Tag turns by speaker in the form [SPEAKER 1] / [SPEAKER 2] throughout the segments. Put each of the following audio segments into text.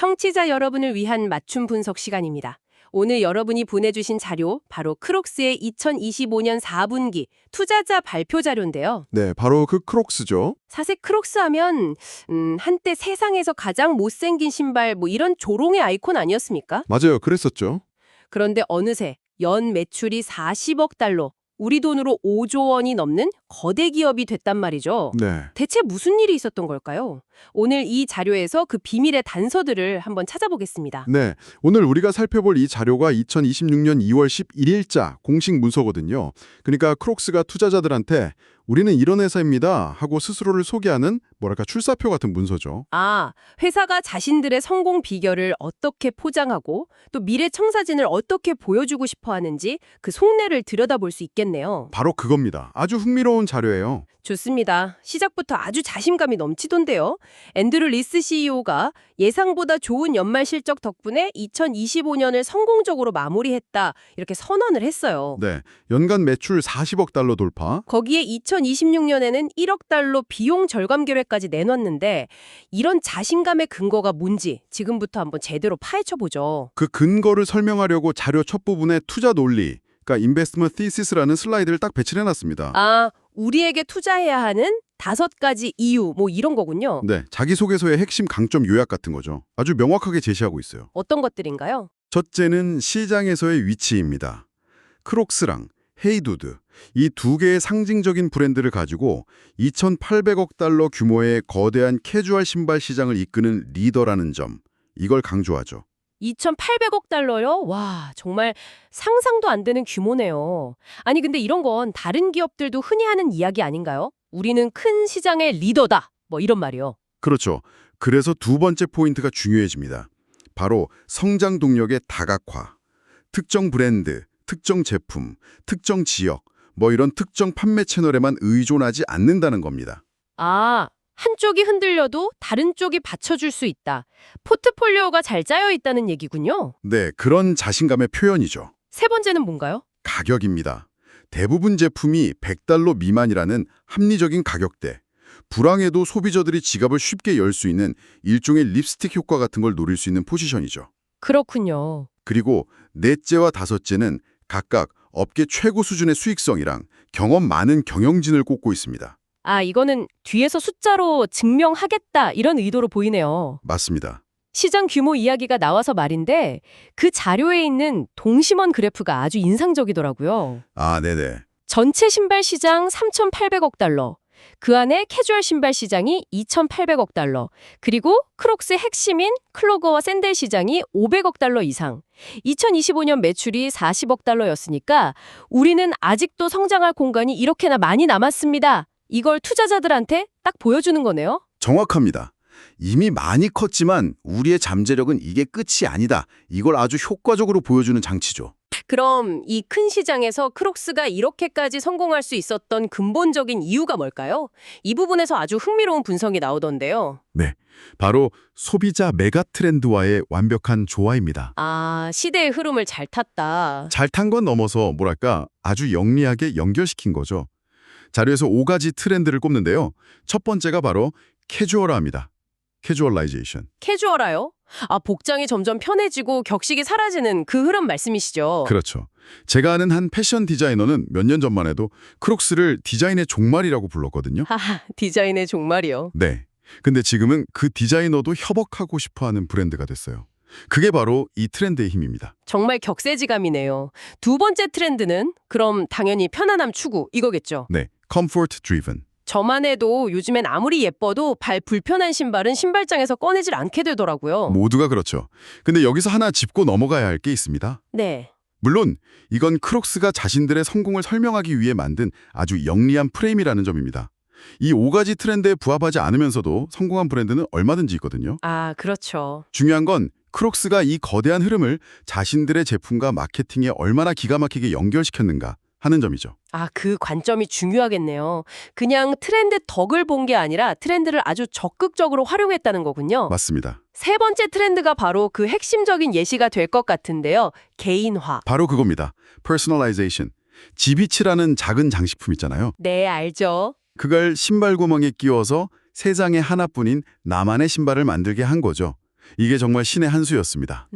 [SPEAKER 1] 청취자 여러분을 위한 맞춤 분석 시간입니다. 오늘 여러분이 보내주신 자료, 바로 크록스의 2025년 4분기 투자자 발표 자료인데요.
[SPEAKER 2] 네, 바로 그 크록스죠.
[SPEAKER 1] 사실 크록스 하면 한때 세상에서 가장 못생긴 신발 이런 조롱의 아이콘 아니었습니까?
[SPEAKER 2] 맞아요, 그랬었죠.
[SPEAKER 1] 그런데 어느새 연 매출이 40억 달러, 우리 돈으로 5조 원이 넘는 거대 기업이 됐단 말이죠.
[SPEAKER 2] 네,
[SPEAKER 1] 대체 무슨 일이 있었던 걸까요? 오늘 이 자료에서 그 비밀의 단서들을 한번 찾아보겠습니다.
[SPEAKER 2] 네. 오늘 우리가 살펴볼 이 자료가 2026년 2월 11일자 공식 문서거든요. 그러니까 크록스가 투자자들한테 우리는 이런 회사입니다 하고 스스로를 소개하는 출사표 같은 문서죠.
[SPEAKER 1] 아, 회사가 자신들의 성공 비결을 어떻게 포장하고 또 미래 청사진을 어떻게 보여주고 싶어 하는지 그 속내를 들여다볼 수 있겠네요.
[SPEAKER 2] 바로 그겁니다. 아주 흥미로운 자료예요.
[SPEAKER 1] 좋습니다. 시작부터 아주 자신감이 넘치던데요. 앤드류 리스 CEO가 예상보다 좋은 연말 실적 덕분에 2025년을 성공적으로 마무리했다, 이렇게 선언을 했어요.
[SPEAKER 2] 네, 연간 매출 40억 달러 돌파.
[SPEAKER 1] 거기에 2026년에는 1억 달러 비용 절감 계획까지 내놨는데 이런 자신감의 근거가 뭔지 지금부터 한번 제대로 파헤쳐보죠.
[SPEAKER 2] 그 근거를 설명하려고 자료 첫 부분에 투자 논리, 그러니까 인베스트먼트 티시스라는 슬라이드를 딱 배치를 해놨습니다.
[SPEAKER 1] 아, 우리에게 투자해야 하는 5가지 이유 이런 거군요.
[SPEAKER 2] 네, 자기소개서의 핵심 강점 요약 같은 거죠. 아주 명확하게 제시하고 있어요.
[SPEAKER 1] 어떤 것들인가요?
[SPEAKER 2] 첫째는 시장에서의 위치입니다. 크록스랑 헤이두드, 이 두 개의 상징적인 브랜드를 가지고 2,800억 달러 규모의 거대한 캐주얼 신발 시장을 이끄는 리더라는 점, 이걸 강조하죠.
[SPEAKER 1] 2,800억 달러요? 와, 정말 상상도 안 되는 규모네요. 아니, 근데 이런 건 다른 기업들도 흔히 하는 이야기 아닌가요? 우리는 큰 시장의 리더다, 이런 말이요.
[SPEAKER 2] 그렇죠. 그래서 두 번째 포인트가 중요해집니다. 바로 성장 동력의 다각화. 특정 브랜드, 특정 제품, 특정 지역, 이런 특정 판매 채널에만 의존하지 않는다는 겁니다.
[SPEAKER 1] 아, 한쪽이 흔들려도 다른 쪽이 받쳐줄 수 있다. 포트폴리오가 잘 짜여 있다는 얘기군요.
[SPEAKER 2] 네, 그런 자신감의 표현이죠.
[SPEAKER 1] 세 번째는 뭔가요?
[SPEAKER 2] 가격입니다. 대부분 제품이 100달러 미만이라는 합리적인 가격대. 불황에도 소비자들이 지갑을 쉽게 열 수 있는 일종의 립스틱 효과 같은 걸 노릴 수 있는 포지션이죠.
[SPEAKER 1] 그렇군요.
[SPEAKER 2] 그리고 넷째와 다섯째는 각각 업계 최고 수준의 수익성이랑 경험 많은 경영진을 꼽고 있습니다.
[SPEAKER 1] 아, 이거는 뒤에서 숫자로 증명하겠다, 이런 의도로 보이네요.
[SPEAKER 2] 맞습니다.
[SPEAKER 1] 시장 규모 이야기가 나와서 말인데 그 자료에 있는 동심원 그래프가 아주 인상적이더라고요.
[SPEAKER 2] 아, 네네.
[SPEAKER 1] 전체 신발 시장 3,800억 달러, 그 안에 캐주얼 신발 시장이 2,800억 달러, 그리고 크록스의 핵심인 클로거와 샌들 시장이 500억 달러 이상. 2025년 매출이 40억 달러였으니까 우리는 아직도 성장할 공간이 이렇게나 많이 남았습니다. 이걸 투자자들한테 딱 보여주는 거네요.
[SPEAKER 2] 정확합니다. 이미 많이 컸지만 우리의 잠재력은 이게 끝이 아니다. 이걸 아주 효과적으로 보여주는 장치죠.
[SPEAKER 1] 그럼 이 큰 시장에서 크록스가 이렇게까지 성공할 수 있었던 근본적인 이유가 뭘까요? 이 부분에서 아주 흥미로운 분석이 나오던데요.
[SPEAKER 2] 네, 바로 소비자 메가 트렌드와의 완벽한 조화입니다.
[SPEAKER 1] 아, 시대의 흐름을 잘 탔다.
[SPEAKER 2] 잘 탄 건 넘어서 아주 영리하게 연결시킨 거죠. 자료에서 5가지 트렌드를 꼽는데요. 첫 번째가 바로 캐주얼화입니다. 캐주얼라이제이션.
[SPEAKER 1] 캐주얼화요? 아, 복장이 점점 편해지고 격식이 사라지는 그 흐름 말씀이시죠?
[SPEAKER 2] 그렇죠. 제가 아는 한 패션 디자이너는 몇 년 전만 해도 크록스를 디자인의 종말이라고 불렀거든요.
[SPEAKER 1] 하하, 디자인의 종말이요.
[SPEAKER 2] 네. 근데 지금은 그 디자이너도 협업하고 싶어하는 브랜드가 됐어요. 그게 바로 이 트렌드의 힘입니다.
[SPEAKER 1] 정말 격세지감이네요. 두 번째 트렌드는 그럼 당연히 편안함 추구, 이거겠죠?
[SPEAKER 2] 네, comfort driven.
[SPEAKER 1] 저만 해도 요즘엔 아무리 예뻐도 발 불편한 신발은 신발장에서 꺼내질 않게 되더라고요.
[SPEAKER 2] 모두가 그렇죠. 근데 여기서 하나 짚고 넘어가야 할 게 있습니다.
[SPEAKER 1] 네.
[SPEAKER 2] 물론 이건 크록스가 자신들의 성공을 설명하기 위해 만든 아주 영리한 프레임이라는 점입니다. 이 5가지 트렌드에 부합하지 않으면서도 성공한 브랜드는 얼마든지 있거든요.
[SPEAKER 1] 아, 그렇죠.
[SPEAKER 2] 중요한 건 크록스가 이 거대한 흐름을 자신들의 제품과 마케팅에 얼마나 기가 막히게 연결시켰는가 하는 점이죠.
[SPEAKER 1] 아, 그 관점이 중요하겠네요. 그냥 트렌드 덕을 본 게 아니라 트렌드를 아주 적극적으로 활용했다는 거군요.
[SPEAKER 2] 맞습니다.
[SPEAKER 1] 세 번째 트렌드가 바로 그 핵심적인 예시가 될 것 같은데요. 개인화.
[SPEAKER 2] 바로 그겁니다. personalization. 지비치라는 작은 장식품 있잖아요.
[SPEAKER 1] 네, 알죠.
[SPEAKER 2] 그걸 신발 구멍에 끼워서 세상에 하나뿐인 나만의 신발을 만들게 한 거죠. 이게 정말 신의 한 수였습니다.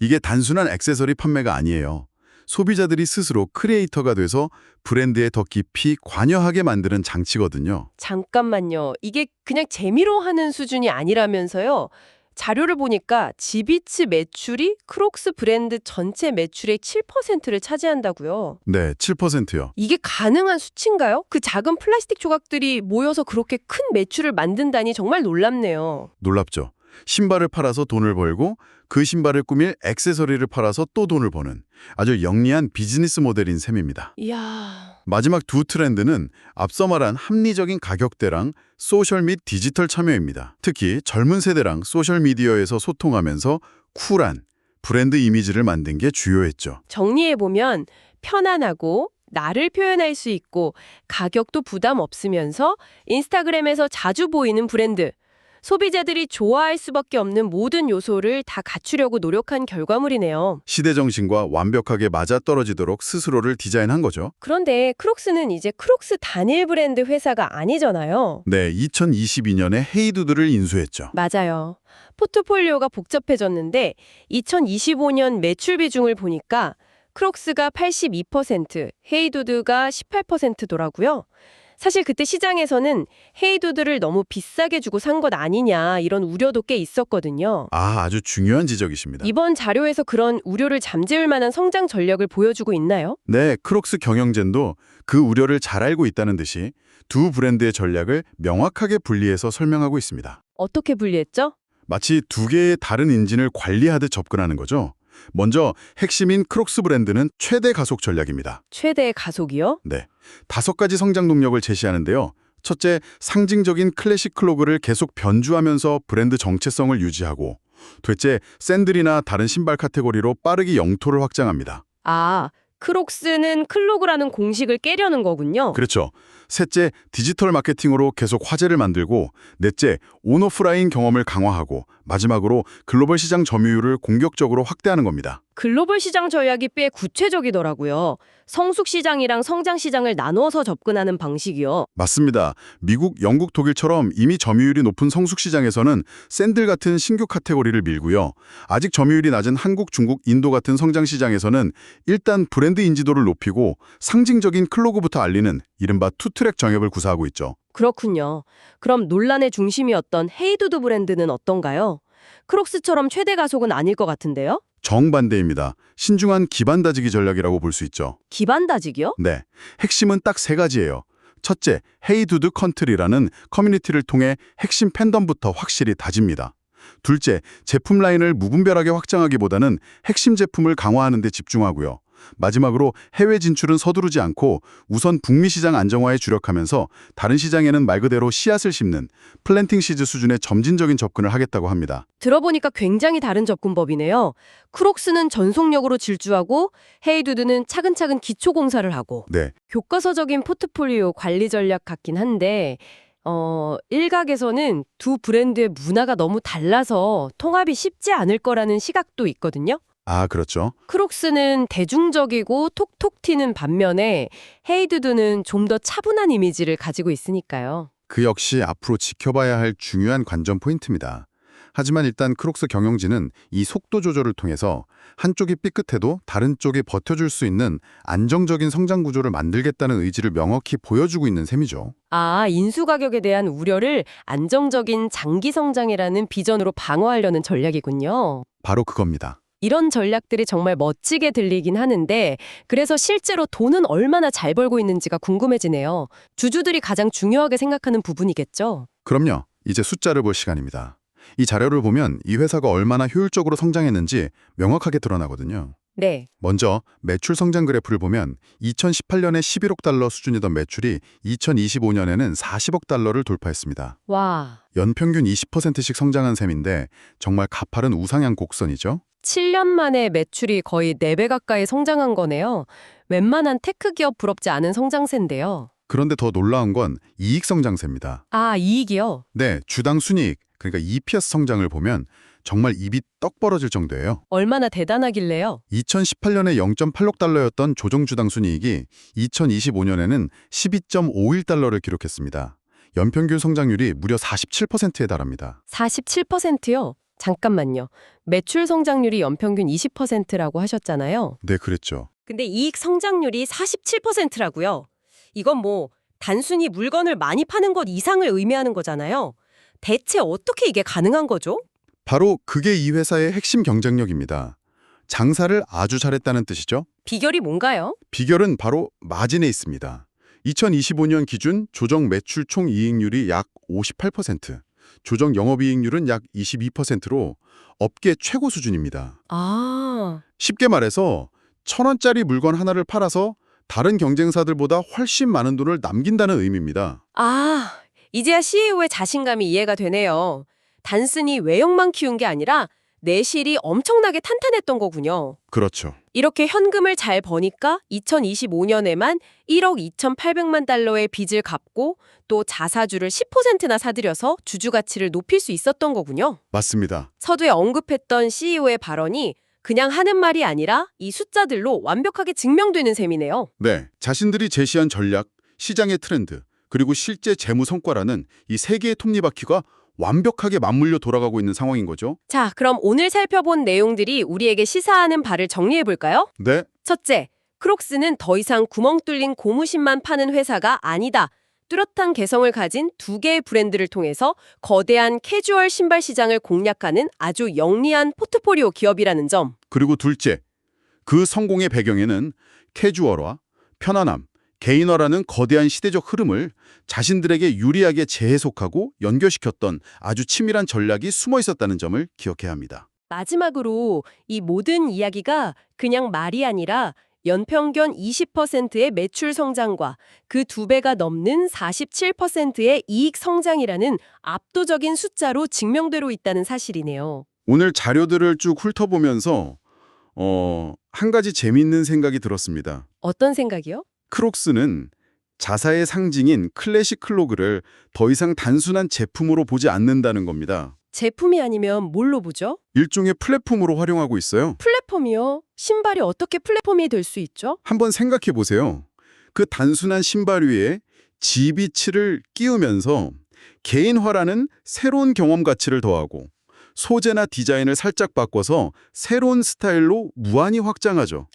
[SPEAKER 2] 이게 단순한 액세서리 판매가 아니에요. 소비자들이 스스로 크리에이터가 돼서 브랜드에 더 깊이 관여하게 만드는 장치거든요.
[SPEAKER 1] 잠깐만요. 이게 그냥 재미로 하는 수준이 아니라면서요. 자료를 보니까 지비츠 매출이 크록스 브랜드 전체 매출의 7%를 차지한다고요.
[SPEAKER 2] 네, 7%요.
[SPEAKER 1] 이게 가능한 수치인가요? 그 작은 플라스틱 조각들이 모여서 그렇게 큰 매출을 만든다니 정말 놀랍네요.
[SPEAKER 2] 놀랍죠. 신발을 팔아서 돈을 벌고 그 신발을 꾸밀 액세서리를 팔아서 또 돈을 버는 아주 영리한 비즈니스 모델인 셈입니다.
[SPEAKER 1] 이야...
[SPEAKER 2] 마지막 두 트렌드는 앞서 말한 합리적인 가격대랑 소셜 및 디지털 참여입니다. 특히 젊은 세대랑 소셜미디어에서 소통하면서 쿨한 브랜드 이미지를 만든 게 주요했죠.
[SPEAKER 1] 정리해보면 편안하고 나를 표현할 수 있고 가격도 부담 없으면서 인스타그램에서 자주 보이는 브랜드. 소비자들이 좋아할 수밖에 없는 모든 요소를 다 갖추려고 노력한 결과물이네요.
[SPEAKER 2] 시대 정신과 완벽하게 맞아떨어지도록 스스로를 디자인한 거죠.
[SPEAKER 1] 그런데 크록스는 이제 크록스 단일 브랜드 회사가 아니잖아요.
[SPEAKER 2] 네, 2022년에 헤이두드를 인수했죠.
[SPEAKER 1] 맞아요. 포트폴리오가 복잡해졌는데 2025년 매출 비중을 보니까 크록스가 82%, 헤이두드가 18%더라고요. 사실 그때 시장에서는 헤이두드를 너무 비싸게 주고 산 것 아니냐 이런 우려도 꽤 있었거든요.
[SPEAKER 2] 아주 중요한 지적이십니다.
[SPEAKER 1] 이번 자료에서 그런 우려를 잠재울 만한 성장 전략을 보여주고 있나요?
[SPEAKER 2] 네, 크록스 경영진도 그 우려를 잘 알고 있다는 듯이 두 브랜드의 전략을 명확하게 분리해서 설명하고 있습니다.
[SPEAKER 1] 어떻게 분리했죠?
[SPEAKER 2] 마치 두 개의 다른 인진을 관리하듯 접근하는 거죠. 먼저 핵심인 크록스 브랜드는 최대 가속 전략입니다.
[SPEAKER 1] 최대의 가속이요?
[SPEAKER 2] 네, 5가지 성장 동력을 제시하는데요. 첫째, 상징적인 클래식 클로그를 계속 변주하면서 브랜드 정체성을 유지하고, 둘째, 샌들이나 다른 신발 카테고리로 빠르게 영토를 확장합니다.
[SPEAKER 1] 아, 크록스는 클로그라는 공식을 깨려는 거군요.
[SPEAKER 2] 그렇죠. 셋째, 디지털 마케팅으로 계속 화제를 만들고, 넷째, 온오프라인 경험을 강화하고, 마지막으로 글로벌 시장 점유율을 공격적으로 확대하는 겁니다.
[SPEAKER 1] 글로벌 시장 전략이 꽤 구체적이더라고요. 성숙 시장이랑 성장 시장을 나누어서 접근하는 방식이요.
[SPEAKER 2] 맞습니다. 미국, 영국, 독일처럼 이미 점유율이 높은 성숙 시장에서는 샌들 같은 신규 카테고리를 밀고요. 아직 점유율이 낮은 한국, 중국, 인도 같은 성장 시장에서는 일단 브랜드 인지도를 높이고 상징적인 클로그부터 알리는 이른바 투트랙 정협을 구사하고 있죠.
[SPEAKER 1] 그렇군요. 그럼 논란의 중심이었던 헤이두드 브랜드는 어떤가요? 크록스처럼 최대 가속은 아닐 것 같은데요?
[SPEAKER 2] 정반대입니다. 신중한 기반 다지기 전략이라고 볼 수 있죠.
[SPEAKER 1] 기반 다지기요?
[SPEAKER 2] 네, 핵심은 딱 3가지예요. 첫째, 헤이두드 컨트리라는 커뮤니티를 통해 핵심 팬덤부터 확실히 다집니다. 둘째, 제품 라인을 무분별하게 확장하기보다는 핵심 제품을 강화하는 데 집중하고요. 마지막으로 해외 진출은 서두르지 않고 우선 북미 시장 안정화에 주력하면서 다른 시장에는 말 그대로 씨앗을 심는 플랜팅 시즈 수준의 점진적인 접근을 하겠다고 합니다.
[SPEAKER 1] 들어보니까 굉장히 다른 접근법이네요. 크록스는 전속력으로 질주하고 헤이두드는 차근차근 기초 공사를 하고
[SPEAKER 2] 네,
[SPEAKER 1] 교과서적인 포트폴리오 관리 전략 같긴 한데 일각에서는 두 브랜드의 문화가 너무 달라서 통합이 쉽지 않을 거라는 시각도 있거든요.
[SPEAKER 2] 그렇죠.
[SPEAKER 1] 크록스는 대중적이고 톡톡 튀는 반면에 헤이두드는 좀 더 차분한 이미지를 가지고 있으니까요.
[SPEAKER 2] 그 역시 앞으로 지켜봐야 할 중요한 관전 포인트입니다. 하지만 일단 크록스 경영진은 이 속도 조절을 통해서 한쪽이 삐끗해도 다른 쪽이 버텨줄 수 있는 안정적인 성장 구조를 만들겠다는 의지를 명확히 보여주고 있는 셈이죠.
[SPEAKER 1] 인수 가격에 대한 우려를 안정적인 장기 성장이라는 비전으로 방어하려는 전략이군요.
[SPEAKER 2] 바로 그겁니다.
[SPEAKER 1] 이런 전략들이 정말 멋지게 들리긴 하는데 그래서 실제로 돈은 얼마나 잘 벌고 있는지가 궁금해지네요. 주주들이 가장 중요하게 생각하는 부분이겠죠?
[SPEAKER 2] 그럼요. 이제 숫자를 볼 시간입니다. 이 자료를 보면 이 회사가 얼마나 효율적으로 성장했는지 명확하게 드러나거든요.
[SPEAKER 1] 네.
[SPEAKER 2] 먼저 매출 성장 그래프를 보면 2018년에 11억 달러 수준이던 매출이 2025년에는 40억 달러를 돌파했습니다.
[SPEAKER 1] 와,
[SPEAKER 2] 연평균 20%씩 성장한 셈인데 정말 가파른 우상향 곡선이죠.
[SPEAKER 1] 7년 만에 매출이 거의 4배 가까이 성장한 거네요. 웬만한 테크 기업 부럽지 않은 성장세인데요.
[SPEAKER 2] 그런데 더 놀라운 건 이익 성장세입니다.
[SPEAKER 1] 이익이요?
[SPEAKER 2] 네, 주당 순이익, 그러니까 EPS 성장을 보면 정말 입이 떡 벌어질 정도예요.
[SPEAKER 1] 얼마나 대단하길래요?
[SPEAKER 2] 2018년에 0.86 달러였던 조정주당 순이익이 2025년에는 12.51 달러를 기록했습니다. 연평균 성장률이 무려 47%에 달합니다.
[SPEAKER 1] 47%요? 잠깐만요. 매출 성장률이 연평균 20%라고 하셨잖아요.
[SPEAKER 2] 네, 그랬죠.
[SPEAKER 1] 근데 이익 성장률이 47%라고요. 이건 뭐 단순히 물건을 많이 파는 것 이상을 의미하는 거잖아요. 대체 어떻게 이게 가능한 거죠?
[SPEAKER 2] 바로 그게 이 회사의 핵심 경쟁력입니다. 장사를 아주 잘했다는 뜻이죠.
[SPEAKER 1] 비결이 뭔가요?
[SPEAKER 2] 비결은 바로 마진에 있습니다. 2025년 기준 조정 매출 총 이익률이 약 58%, 조정 영업이익률은 약 22%로 업계 최고 수준입니다.
[SPEAKER 1] 아,
[SPEAKER 2] 쉽게 말해서 1,000원짜리 물건 하나를 팔아서 다른 경쟁사들보다 훨씬 많은 돈을 남긴다는 의미입니다.
[SPEAKER 1] 이제야 CEO의 자신감이 이해가 되네요. 단순히 외형만 키운 게 아니라 내실이 엄청나게 탄탄했던 거군요.
[SPEAKER 2] 그렇죠.
[SPEAKER 1] 이렇게 현금을 잘 버니까 2025년에만 1억 2,800만 달러의 빚을 갚고 또 자사주를 10%나 사들여서 주주 가치를 높일 수 있었던 거군요.
[SPEAKER 2] 맞습니다.
[SPEAKER 1] 서두에 언급했던 CEO의 발언이 그냥 하는 말이 아니라 이 숫자들로 완벽하게 증명되는 셈이네요.
[SPEAKER 2] 네, 자신들이 제시한 전략, 시장의 트렌드, 그리고 실제 재무 성과라는 이 세 개의 톱니바퀴가 완벽하게 맞물려 돌아가고 있는 상황인 거죠.
[SPEAKER 1] 자, 그럼 오늘 살펴본 내용들이 우리에게 시사하는 바를 정리해볼까요?
[SPEAKER 2] 네,
[SPEAKER 1] 첫째, 크록스는 더 이상 구멍 뚫린 고무신만 파는 회사가 아니다. 뚜렷한 개성을 가진 두 개의 브랜드를 통해서 거대한 캐주얼 신발 시장을 공략하는 아주 영리한 포트포리오 기업이라는 점.
[SPEAKER 2] 그리고 둘째, 그 성공의 배경에는 캐주얼화, 편안함, 개인화라는 거대한 시대적 흐름을 자신들에게 유리하게 재해석하고 연결시켰던 아주 치밀한 전략이 숨어 있었다는 점을 기억해야 합니다.
[SPEAKER 1] 마지막으로 이 모든 이야기가 그냥 말이 아니라 연평균 20%의 매출 성장과 그 두 배가 넘는 47%의 이익 성장이라는 압도적인 숫자로 증명되고 있다는 사실이네요.
[SPEAKER 2] 오늘 자료들을 쭉 훑어보면서 한 가지 재미있는 생각이 들었습니다.
[SPEAKER 1] 어떤 생각이요?
[SPEAKER 2] 크록스는 자사의 상징인 클래식 클로그를 더 이상 단순한 제품으로 보지 않는다는 겁니다.
[SPEAKER 1] 제품이 아니면 뭘로 보죠?
[SPEAKER 2] 일종의 플랫폼으로 활용하고 있어요.
[SPEAKER 1] 플랫폼이요? 신발이 어떻게 플랫폼이 될 수 있죠?
[SPEAKER 2] 한번 생각해 보세요. 그 단순한 신발 위에 지비치를 끼우면서 개인화라는 새로운 경험 가치를 더하고 소재나 디자인을 살짝 바꿔서 새로운 스타일로 무한히 확장하죠.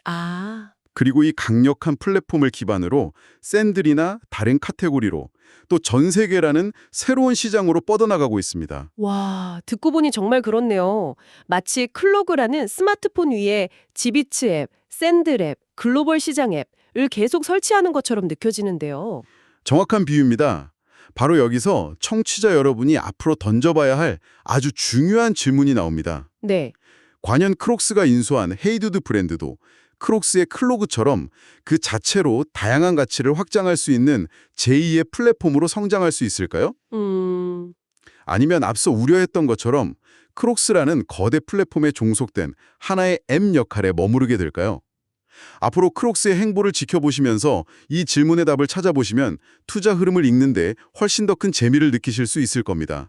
[SPEAKER 2] 그리고 이 강력한 플랫폼을 기반으로 샌들이나 다른 카테고리로 또 전 세계라는 새로운 시장으로 뻗어나가고 있습니다.
[SPEAKER 1] 와, 듣고 보니 정말 그렇네요. 마치 클로그라는 스마트폰 위에 지비츠 앱, 샌들 앱, 글로벌 시장 앱을 계속 설치하는 것처럼 느껴지는데요.
[SPEAKER 2] 정확한 비유입니다. 바로 여기서 청취자 여러분이 앞으로 던져봐야 할 아주 중요한 질문이 나옵니다.
[SPEAKER 1] 네.
[SPEAKER 2] 관현 크록스가 인수한 헤이두드 브랜드도 크록스의 클로그처럼 그 자체로 다양한 가치를 확장할 수 있는 제2의 플랫폼으로 성장할 수 있을까요? 아니면 앞서 우려했던 것처럼 크록스라는 거대 플랫폼에 종속된 하나의 M 역할에 머무르게 될까요? 앞으로 크록스의 행보를 지켜보시면서 이 질문의 답을 찾아보시면 투자 흐름을 읽는데 훨씬 더 큰 재미를 느끼실 수 있을 겁니다.